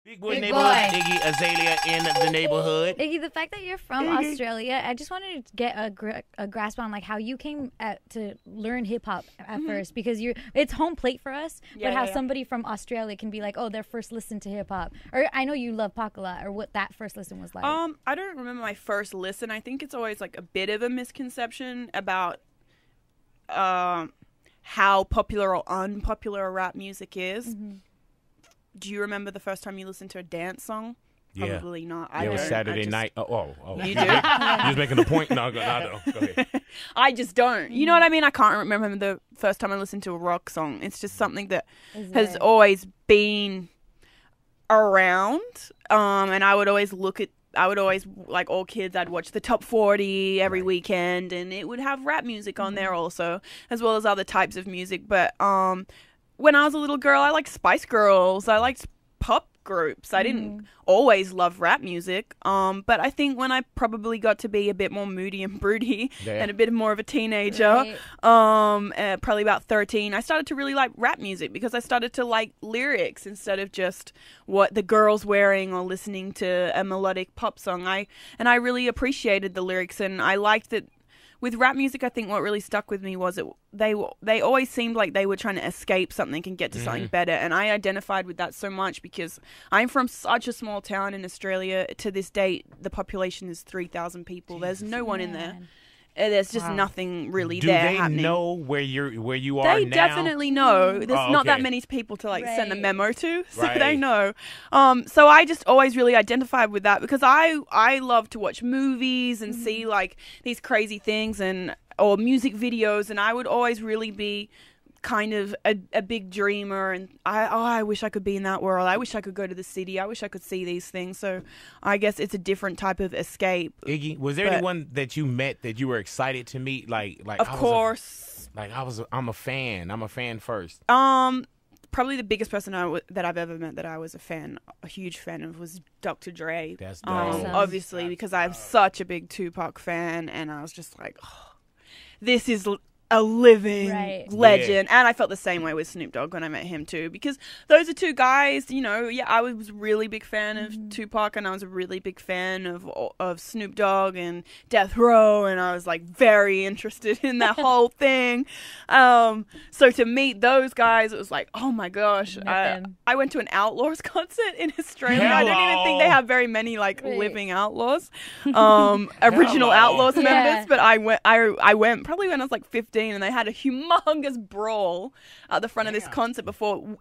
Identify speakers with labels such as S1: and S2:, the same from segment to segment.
S1: Big boy neighborhood, Iggy Azalea in the neighborhood.
S2: Iggy, the fact that you're from Australia, I just wanted to get a grasp on like how you came to learn hip hop at first, because it's home plate for us, but how somebody from Australia can be like, oh, their first listen to hip hop, or I know you love Pac a lot, or what that first listen was like.
S3: I don't remember my first listen. I think it's always like a bit of a misconception about how popular or unpopular rap music is. Do you remember the first time you listened to a dance song?
S1: Yeah.
S3: Probably not.
S1: It was Saturday night. Oh.
S3: You do?
S1: You was making a point? No, go ahead.
S3: I just don't. You know what I mean? I can't remember the first time I listened to a rock song. It's just something that has always been around. And I would always like all kids, I'd watch the top 40 every weekend, and it would have rap music on there also, as well as other types of music. But when I was a little girl, I liked Spice Girls. I liked pop groups. I didn't always love rap music. But I think when I probably got to be a bit more moody and broody and a bit more of a teenager, probably about 13, I started to really like rap music because I started to like lyrics instead of just what the girl's wearing or listening to a melodic pop song. I really appreciated the lyrics, and I liked that. With rap music, I think what really stuck with me was they always seemed like they were trying to escape something and get to something better. And I identified with that so much because I'm from such a small town in Australia. To this date, the population is 3,000 people. There's no one in there. There's just nothing really there happening.
S1: Do they know where you are now?
S3: They definitely know. There's not that many people to send a memo to, so they know. So I just always really identified with that because I love to watch movies and see like these crazy things or music videos, and I would always really be kind of a big dreamer, and I wish I could be in that world. I wish I could go to the city. I wish I could see these things. So I guess it's a different type of escape.
S1: Iggy, was there anyone that you met that you were excited to meet? Like
S3: of course.
S1: I'm a fan. I'm a fan first.
S3: Probably the biggest person that I've ever met that I was a huge fan of was Dr. Dre.
S1: That's dope.
S3: Obviously, because I'm such a big Tupac fan, and I was just like, oh, this is a living legend. And I felt the same way with Snoop Dogg when I met him too, because those are two guys, I was a really big fan of Tupac, and I was a really big fan of Snoop Dogg and Death Row, and I was like very interested in that whole thing. So to meet those guys, it was like, oh my gosh. I went to an Outlaws concert in Australia.
S1: Hello.
S3: I don't even think they have very many living Outlaws, original Outlaws members, but I went probably when I was like 15, and they had a humongous brawl at the front of this concert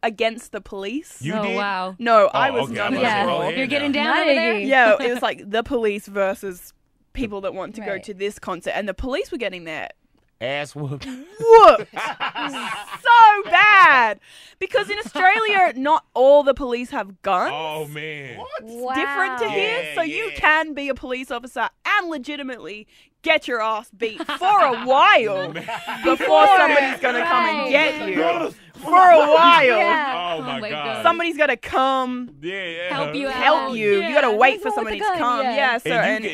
S3: against the police.
S1: You did?
S2: Wow.
S3: No, I was not in the brawl.
S2: You're getting down over there?
S3: Yeah, it was like the police versus people that want to go to this concert, and the police were getting their
S1: ass whooped.
S3: So bad, because in Australia not all the police have guns.
S1: Oh man,
S3: It's different to here, so you can be a police officer and legitimately get your ass beat for a while before somebody's gonna come and get you. For a while.
S1: Oh my God.
S3: Somebody's gotta come
S2: help you.
S3: You gotta wait for somebody to come.
S1: And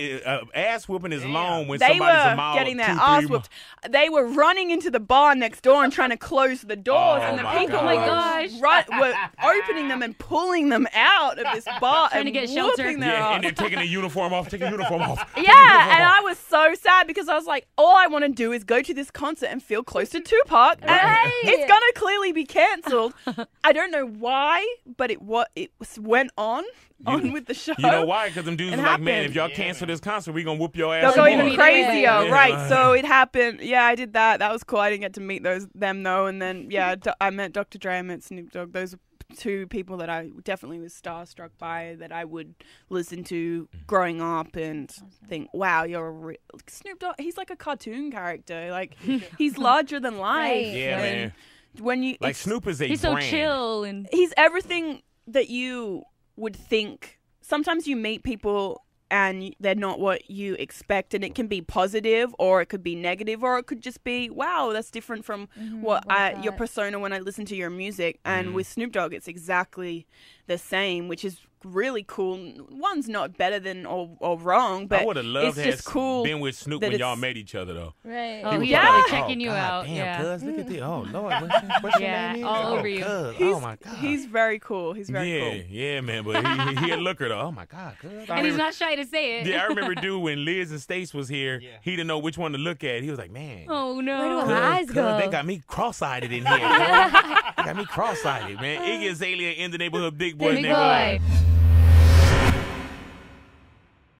S1: ass whooping is long when
S3: they
S1: somebody's
S3: were
S1: a mile
S3: getting their ass whooped. They were running into the bar next door and trying to close the doors, and the people were opening them and pulling them out of this bar
S2: trying
S3: and
S2: to get shelter.
S3: whooping their ass.
S1: And they're taking the uniform off.
S3: And I was so sad because I was like, all I want to do is go to this concert and feel close to Tupac, and it's gonna clearly be cancelled. I don't know why, but it went on with the show.
S1: You know why? Because them dudes were like, man, if y'all cancel this concert, we gonna whoop your ass.
S3: They'll go even crazier, right? So it happened. Yeah, I did that. That was cool. I didn't get to meet them though, and then I met Dr. Dre, I met Snoop Dogg. Those are two people that I definitely was starstruck by, that I would listen to growing up and think, wow, you're Snoop Dogg. He's like a cartoon character. Like he's larger than life.
S1: Yeah, man.
S3: When you
S1: Snoop is
S2: he's
S1: brand.
S2: so chill, and
S3: he's everything that you would think. Sometimes you meet people and they're not what you expect, and it can be positive or it could be negative, or it could just be, wow, that's different from your persona when I listen to your music. And with Snoop Dogg, it's exactly the same, which is really cool. One's not better than or wrong, but
S1: I would have loved
S3: it's
S1: to
S3: just cool.
S1: been with Snoop when y'all met each other, though.
S2: Right.
S4: Oh,
S1: was
S4: yeah,
S1: probably like,
S4: checking you
S1: God
S4: out.
S1: Damn,
S4: Yeah.
S1: cuz, look at this. Oh, Lord, what's your
S4: Yeah,
S1: name?
S4: all
S1: Oh,
S4: over you.
S1: cuz, oh, my God.
S3: He's very cool. He's very
S1: yeah,
S3: cool.
S1: yeah, man, but he a looker, though. Oh, my God, cuz.
S4: And he's not shy to say it.
S1: Yeah, I remember, dude, when Liz and Stace was here, he didn't know which one to look at. He was like, man.
S4: Oh,
S2: Where
S4: no.
S2: do my eyes go?
S1: They got me cross-eyed in here. They got me cross-eyed, man. Iggy Azalea in the neighborhood, big boy
S2: Big
S1: neighborhood.
S2: boy.